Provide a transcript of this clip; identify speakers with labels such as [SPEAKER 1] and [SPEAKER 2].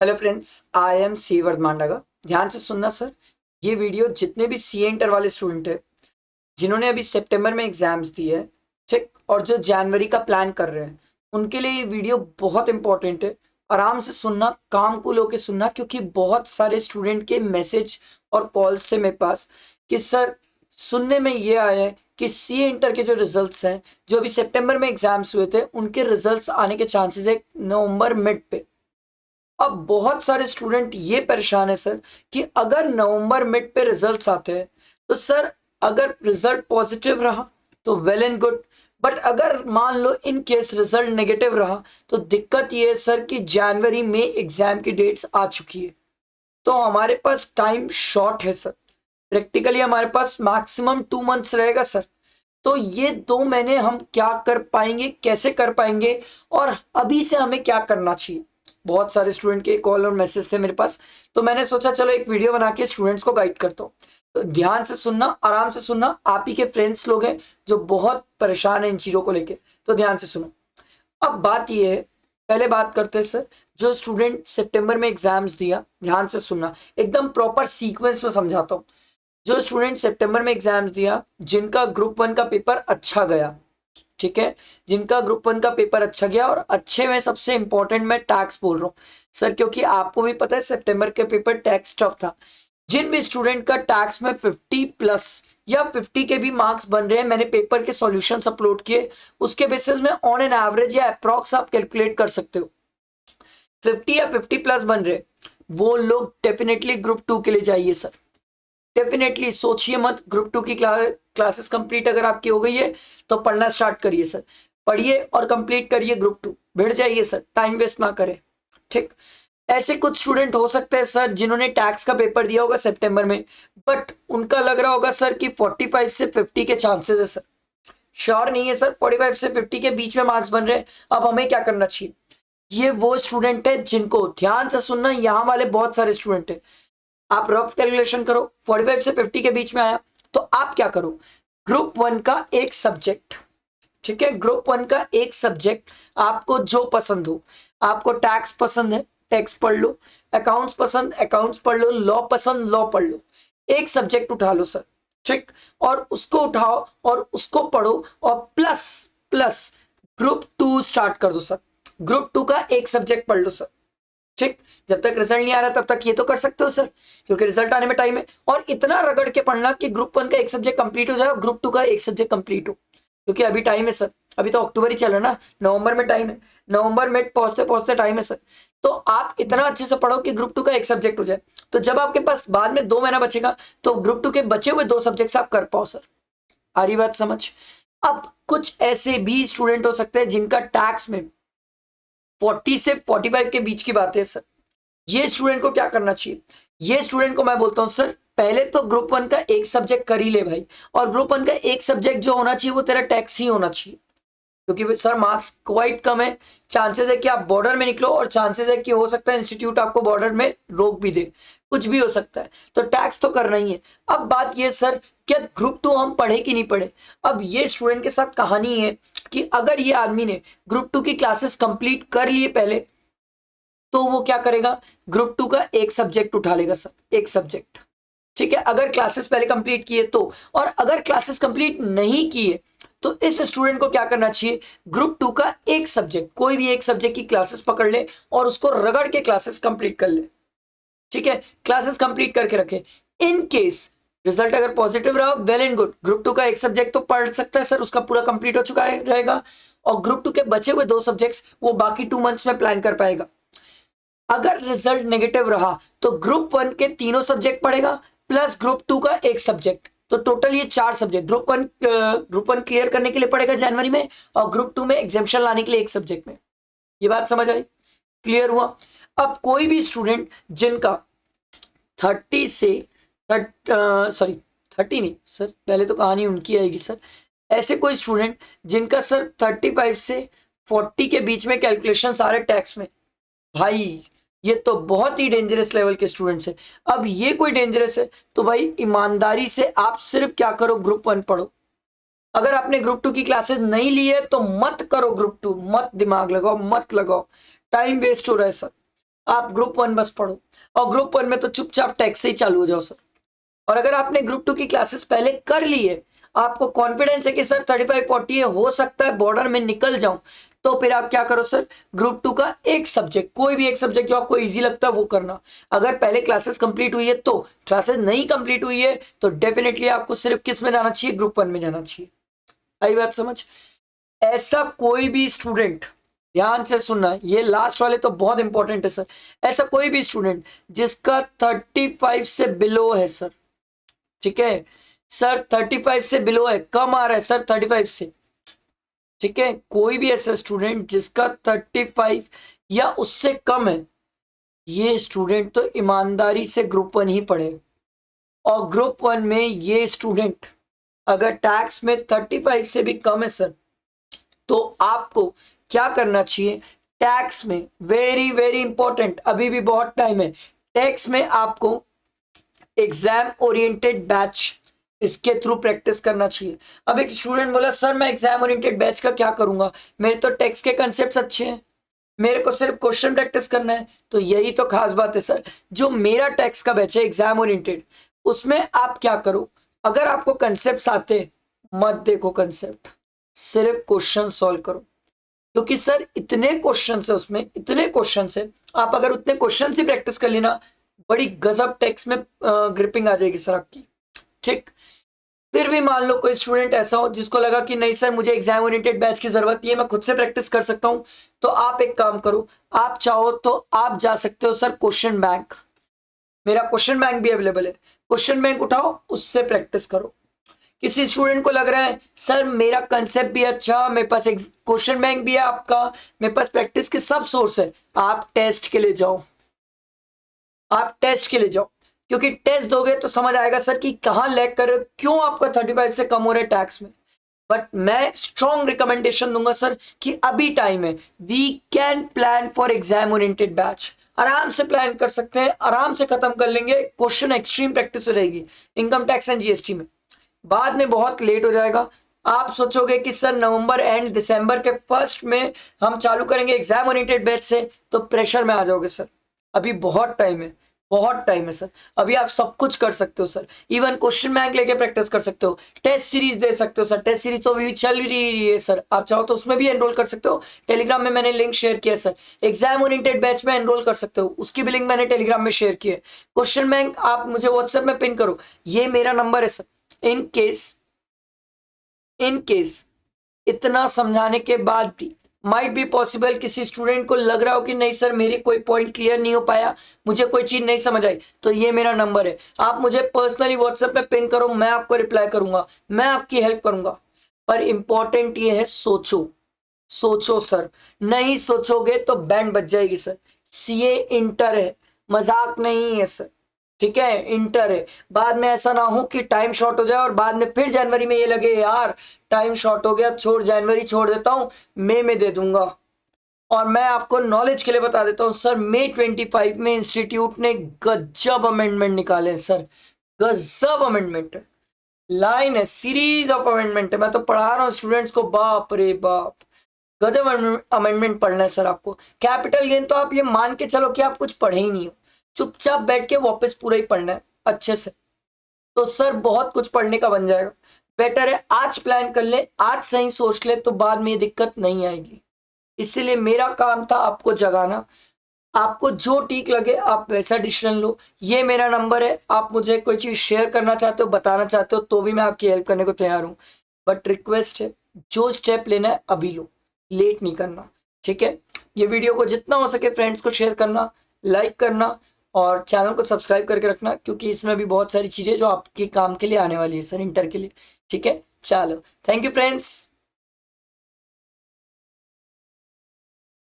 [SPEAKER 1] Hello friends, I am C वर्धमांडागा। ध्यान से सुनना सर। ये वीडियो जितने भी सी इंटर वाले स्टूडेंट है जिन्होंने अभी सितंबर में एग्जाम्स दिए है, ठीक, और जो जनवरी का प्लान कर रहे हैं उनके लिए ये वीडियो बहुत इंपॉर्टेंट है। आराम से सुनना, काम को लेके सुनना, क्योंकि बहुत सारे स्टूडेंट के मैसेज और कॉल्स थे मेरे पास कि सर सुनने में ये आया है कि सी इंटर के जो रिजल्ट्स हैं, जो अभी सितंबर में एग्जाम्स हुए थे, उनके रिजल्ट्स आने के चांसेस है नवंबर मिड पे। अब बहुत सारे स्टूडेंट ये परेशान है सर कि अगर नवंबर मिड पे रिजल्ट्स आते हैं तो सर अगर रिजल्ट पॉजिटिव रहा तो वेल एंड गुड, बट अगर मान लो इन केस रिजल्ट नेगेटिव रहा तो दिक्कत ये है सर कि जनवरी में एग्जाम की डेट्स आ चुकी है, तो हमारे पास टाइम शॉर्ट है सर। प्रैक्टिकली हमारे पास मैक्सिमम 2 मंथ्स रहेगा सर। तो ये 2 महीने हम क्या कर पाएंगे, कैसे कर पाएंगे, और अभी से हमें क्या करना चाहिए। बहुत सारे स्टूडेंट के कॉल और मैसेज थे मेरे पास, तो मैंने सोचा चलो एक वीडियो बना के स्टूडेंट्स को गाइड करता हूँ। तो ध्यान से सुनना, आराम से सुनना। आप ही के फ्रेंड्स लोग हैं जो बहुत परेशान हैं इन चीज़ों को लेके, तो ध्यान से सुनो। अब बात ये है, पहले बात करते हैं सर, जो स्टूडेंट सितंबर में एग्जाम्स दिया, ध्यान से सुनना, एकदम प्रॉपर सीक्वेंस में समझाता हूँ। जो स्टूडेंट सितंबर में एग्जाम्स दिया, जिनका ग्रुप 1 का पेपर अच्छा गया, ठीक है, जिनका ग्रुप 1 का पेपर अच्छा गया, और अच्छे में सबसे इंपॉर्टेंट मैं टैक्स बोल रहा हूँ सर, क्योंकि आपको भी पता है सितंबर के पेपर टैक्स टफ था। जिन भी स्टूडेंट का टैक्स में 50+ या 50 के भी मार्क्स बन रहे हैं, मैंने पेपर के सॉल्यूशंस अपलोड किए, उसके बेसिस में ऑन एन एवरेज या अप्रॉक्स आप कैलकुलेट कर सकते हो। 50 या 50+ बन रहे, वो लोग डेफिनेटली ग्रुप 2 के लिए जाइए सर। डेफिनेटली सोचिए मत, ग्रुप 2 की क्लासेस कंप्लीट अगर आपकी हो गई है तो पढ़ना स्टार्ट करिए सर। पढ़िए और कंप्लीट करिए ग्रुप 2, भिड़ जाइए सर, टाइम वेस्ट ना करें। ठीक, ऐसे कुछ स्टूडेंट हो सकते हैं सर जिन्होंने टैक्स का पेपर दिया होगा सितंबर में, बट उनका लग रहा होगा सर कि 45 से 50 के चांसेस है सर। श्योर नहीं है सर, 45 से 50 के बीच में मार्क्स बन रहे हैं। अब हमें क्या करना चाहिए? ये वो स्टूडेंट है जिनको, ध्यान से सुनना, यहाँ वाले बहुत सारे स्टूडेंट है। आप रफ कैलकुलेशन करो, 45 से 50 के बीच में आया तो आप क्या करो, ग्रुप 1 का एक सब्जेक्ट, ठीक है, ग्रुप 1 का एक सब्जेक्ट आपको जो पसंद हो। आपको टैक्स पसंद है, टैक्स पढ़ लो। अकाउंट्स पसंद, अकाउंट्स पढ़ लो। लॉ पसंद, लॉ पढ़ लो। एक सब्जेक्ट उठा लो सर, ठीक, और उसको उठाओ और उसको पढ़ो, और प्लस प्लस ग्रुप 2 स्टार्ट कर दो सर। ग्रुप 2 का एक सब्जेक्ट पढ़ लो सर, ठीक। जब तक रिजल्ट नहीं आ रहा तब तक ये तो कर सकते हो सर, क्योंकि रिजल्ट आने में टाइम है। और इतना रगड़ के पढ़ना कि ग्रुप 1 का एक सब्जेक्ट कंप्लीट हो जाए, ग्रुप 2 का एक सब्जेक्ट कंप्लीट हो, क्योंकि अभी टाइम है सर। अभी तो अक्टूबर ही चल रहा है ना, नवंबर में टाइम है, नवंबर में पहुंचते पहुंचते टाइम है सर। तो आप इतना अच्छे से पढ़ो कि ग्रुप 2 का एक सब्जेक्ट हो जाए, तो जब आपके पास बाद में 2 महीना बचेगा तो ग्रुप 2 के बचे हुए 2 सब्जेक्ट्स आप कर पाओ सर। आ रही बात समझ? अब कुछ ऐसे भी स्टूडेंट हो सकते हैं जिनका टैक्स में 40 से 45 के बीच की बात है सर। ये स्टूडेंट को क्या करना चाहिए? ये स्टूडेंट को मैं बोलता हूं सर, पहले तो ग्रुप 1 का एक सब्जेक्ट कर ही ले भाई, और ग्रुप 1 का एक सब्जेक्ट जो होना चाहिए वो तेरा टैक्स ही होना चाहिए, क्योंकि सर मार्क्स क्वाइट कम है। चांसेस है कि आप बॉर्डर में निकलो, और चांसेस है कि हो सकता है इंस्टीट्यूट आपको बॉर्डर में रोक भी दे, कुछ भी हो सकता है, तो टैक्स तो करना ही है। अब बात ये सर, क्या ग्रुप 2 हम पढ़े कि नहीं पढ़े? अब ये स्टूडेंट के साथ कहानी है कि अगर ये आदमी ने ग्रुप 2 की क्लासेस कंप्लीट कर लिए पहले, तो वो क्या करेगा, ग्रुप 2 का एक सब्जेक्ट उठा लेगा सर, एक सब्जेक्ट, ठीक है, अगर क्लासेस पहले कंप्लीट किए तो। और अगर क्लासेस कंप्लीट नहीं किए तो इस स्टूडेंट को क्या करना चाहिए, ग्रुप 2 का एक सब्जेक्ट, कोई भी एक सब्जेक्ट की क्लासेस पकड़ ले और उसको रगड़ के क्लासेस कंप्लीट कर ले, ठीक है, क्लासेस कंप्लीट करके रखे। इन केस रिजल्ट अगर पॉजिटिव रहा, वेल एंड गुड, ग्रुप 2 का एक सब्जेक्ट तो पढ़ सकता है सर, उसका पूरा कंप्लीट हो चुका है रहेगा, और ग्रुप 2 के बचे हुए 2 सब्जेक्ट्स वो बाकी 2 मंथ्स में प्लान कर पाएगा। अगर रिजल्ट नेगेटिव रहा तो ग्रुप 1 के तीनों सब्जेक्ट पढ़ेगा, प्लस ग्रुप 2 का एक सब्जेक्ट, तो टोटल ये 4 सब्जेक्ट ग्रुप 1 क्लियर करने के लिए पड़ेगा जनवरी में, और ग्रुप 2 में एग्जाम्शन लाने के लिए एक सब्जेक्ट में। ये बात समझ आई? क्लियर हुआ? अब कोई भी स्टूडेंट जिनका 30 से 30 नहीं सर, पहले तो कहानी उनकी आएगी सर। ऐसे कोई स्टूडेंट जिनका सर 35 से 40 के बीच में कैलकुलेशन सारे टैक्स में, भाई ये तो बहुत ही डेंजरस लेवल के स्टूडेंट्स है। अब ये कोई डेंजरस है तो भाई ईमानदारी से आप सिर्फ क्या करो, ग्रुप 1 पढ़ो। अगर आपने ग्रुप 2 की क्लासेस नहीं ली है तो मत करो ग्रुप 2, मत दिमाग लगाओ, मत लगाओ, टाइम वेस्ट हो रहा है सर। आप ग्रुप 1 बस पढ़ो, और ग्रुप 1 में तो चुपचाप टैक्स से ही चालू हो जाओ सर। और अगर आपने ग्रुप 2 की क्लासेस पहले कर ली है, आपको कॉन्फिडेंस है कि सर 35-40 हो सकता है बॉर्डर में निकल जाऊं, तो फिर आप क्या करो सर, ग्रुप 2 का एक सब्जेक्ट, कोई भी एक सब्जेक्ट जो आपको इजी लगता है वो करना। अगर पहले क्लासेस कंप्लीट हुई है तो, क्लासेस नहीं कंप्लीट हुई है तो डेफिनेटली आपको सिर्फ किस में जाना चाहिए, ग्रुप 1 में जाना चाहिए। आई बात समझ? ऐसा कोई भी स्टूडेंट, ध्यान से सुनना, ये लास्ट वाले तो बहुत इंपॉर्टेंट है सर। ऐसा कोई भी स्टूडेंट जिसका 35 से बिलो है सर, ठीक है सर, 35 से बिलो है, कम आ रहा है सर 35 से, ठीक है, कोई भी ऐसा स्टूडेंट जिसका 35 या उससे कम है, ये स्टूडेंट तो ईमानदारी से ग्रुप 1 ही पढ़े। और ग्रुप 1 में ये स्टूडेंट अगर टैक्स में 35 से भी कम है सर, तो आपको क्या करना चाहिए, टैक्स में, वेरी वेरी इंपॉर्टेंट, अभी भी बहुत टाइम है, टैक्स में आपको एग्जाम ओरिएंटेड बैच, इसके थ्रू प्रैक्टिस करना चाहिए। अब एक स्टूडेंट बोला सर मैं एग्जाम ओरिएंटेड बैच का क्या करूंगा, मेरे तो टेक्स्ट के कंसेप्ट अच्छे हैं, मेरे को सिर्फ क्वेश्चन प्रैक्टिस करना है। तो यही तो खास बात है सर, जो मेरा टेक्स्ट का बैच है एग्जाम ओरिएंटेड, उसमें आप क्या करो, अगर आपको कंसेप्ट आते, मत देखो कंसेप्ट, सिर्फ क्वेश्चन सॉल्व करो, क्योंकि सर इतने क्वेश्चन है उसमें, इतने क्वेश्चन है, आप अगर उतने क्वेश्चन ही प्रैक्टिस कर लेना, बड़ी गजब टेक्स्ट में ग्रिपिंग आ जाएगी सर आपकी, ठीक। फिर भी मान लो कोई स्टूडेंट ऐसा हो जिसको लगा कि नहीं सर मुझे एग्जाम ओरिएंटेड बैच की जरूरत नहीं है, मैं खुद से प्रैक्टिस कर सकता हूं, तो आप एक काम करो, आप चाहो तो आप जा सकते हो सर क्वेश्चन बैंक, मेरा क्वेश्चन बैंक भी अवेलेबल है, क्वेश्चन बैंक उठाओ, उससे प्रैक्टिस करो। किसी स्टूडेंट को लग रहा है सर मेरा कंसेप्ट भी अच्छा, मेरे पास एक क्वेश्चन बैंक भी है आपका, मेरे पास प्रैक्टिस के सब सोर्स है, आप टेस्ट के लिए जाओ, आप टेस्ट के लिए जाओ, क्योंकि टेस्ट दोगे तो समझ आएगा सर कि कहां लैग कर रहे हो, क्यों आपका 35 से कम हो रहा है टैक्स में। बट मैं स्ट्रॉन्ग रिकमेंडेशन दूंगा सर कि अभी टाइम है, we can plan for exam oriented batch, आराम से प्लान कर सकते हैं, आराम से खत्म कर लेंगे, क्वेश्चन एक्सट्रीम प्रैक्टिस हो रहेगी इनकम टैक्स एंड जीएसटी में, बाद में बहुत लेट हो जाएगा। आप सोचोगे कि सर नवंबर एंड दिसंबर के फर्स्ट में हम चालू करेंगे एग्जाम ओरिएंटेड बैच से, तो प्रेशर में आ जाओगे सर, अभी बहुत टाइम है, बहुत टाइम है सर, अभी आप सब कुछ कर सकते हो सर, इवन क्वेश्चन बैंक लेके प्रैक्टिस कर सकते हो, टेस्ट सीरीज दे सकते हो सर, टेस्ट सीरीज तो अभी चल रही है सर, आप चाहो तो उसमें भी एनरोल कर सकते हो, टेलीग्राम में मैंने लिंक शेयर किया सर, एग्जाम ओरिएंटेड बैच में एनरोल कर सकते हो, उसकी भी लिंक मैंने टेलीग्राम में शेयर की है। क्वेश्चन बैंक आप मुझे व्हाट्सएप में पिन करो, ये मेरा नंबर है सर, इन केस इतना समझाने के बाद भी माइट बी पॉसिबल किसी स्टूडेंट को लग रहा हो कि नहीं सर मेरी कोई पॉइंट क्लियर नहीं हो पाया, मुझे कोई चीज नहीं समझ आई, तो ये मेरा नंबर है, आप मुझे पर्सनली व्हाट्सएप पे पिन करो, मैं आपको रिप्लाई करूंगा, मैं आपकी हेल्प करूंगा। पर इंपॉर्टेंट ये है, सोचो, सोचो सर, नहीं सोचोगे तो बैंड बज जाएगी सर, सीए इंटर है, मजाक नहीं है सर, ठीक है, इंटर है, बाद में ऐसा ना हो कि टाइम शॉर्ट हो जाए और बाद में फिर जनवरी में ये लगे यार टाइम शॉर्ट हो गया, छोड़, जनवरी छोड़ देता हूँ, मई में दे दूंगा। और मैं आपको नॉलेज के लिए बता देता हूँ सर, मई 25 में इंस्टीट्यूट ने गजब अमेंडमेंट निकाले हैं सर, गजब अमेंडमेंट है, लाइन है, सीरीज ऑफ अमेंडमेंट है, मैं तो पढ़ा रहा हूँ स्टूडेंट्स को, बाप रे बाप, गजब अमेंडमेंट पढ़ना है सर आपको। कैपिटल गेन तो आप ये मान के चलो कि आप कुछ पढ़े ही नहीं हो, चुपचाप बैठ के वापस पूरा ही पढ़ना है अच्छे से, तो सर बहुत कुछ पढ़ने का बन जाएगा। बेटर है आज प्लान कर ले, आज सही सोच ले, तो बाद में ये दिक्कत नहीं आएगी। इसीलिए मेरा काम था आपको जगाना, आपको जो ठीक लगे आप वैसा डिसीजन लो, ये मेरा नंबर है, आप मुझे कोई चीज शेयर करना चाहते हो, बताना चाहते हो, तो भी मैं आपकी हेल्प करने को तैयार हूँ। बट रिक्वेस्ट है, जो स्टेप लेना है अभी लो, लेट नहीं करना, ठीक है। ये वीडियो को जितना हो सके फ्रेंड्स को शेयर करना, लाइक करना, और चैनल को सब्सक्राइब करके रखना, क्योंकि इसमें भी बहुत सारी चीज़ें जो आपके काम के लिए आने वाली है सर, इंटर के लिए, ठीक है। चलो, थैंक यू फ्रेंड्स।